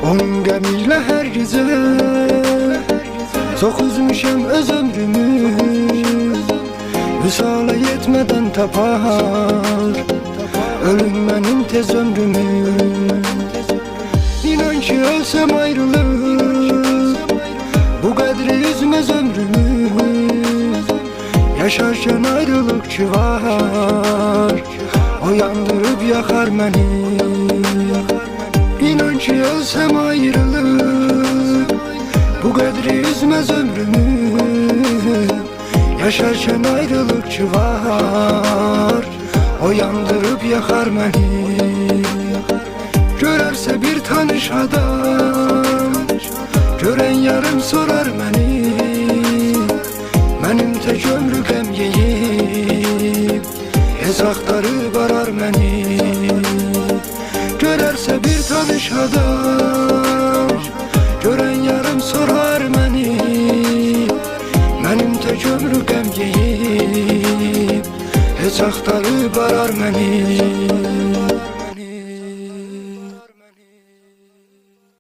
Onun qəmiyle hər gecə çox üzmüşəm öz ömrümü. Vüsala yetmədən tapar ölüm mənim tez ömrümü. İnan ki ölsəm ayrılır bu qədri üzməz ömrümü. Yaşarken ayrılık ki var, o yandırıp yakar beni. İnan ki ölsem ayrılık bu kadri üzmez ömrümü. Yaşarken ayrılık ki var, o yandırıp yakar beni. Görerse bir tanış adam, gören yarım sorar beni. Mənim tək ömrü qəm yeyib Ezaqları barar məni. Görərsə bir tanış adam, görən yarım sorar məni. Mənim tək ömrü qəm yeyib Ezaqları barar məni.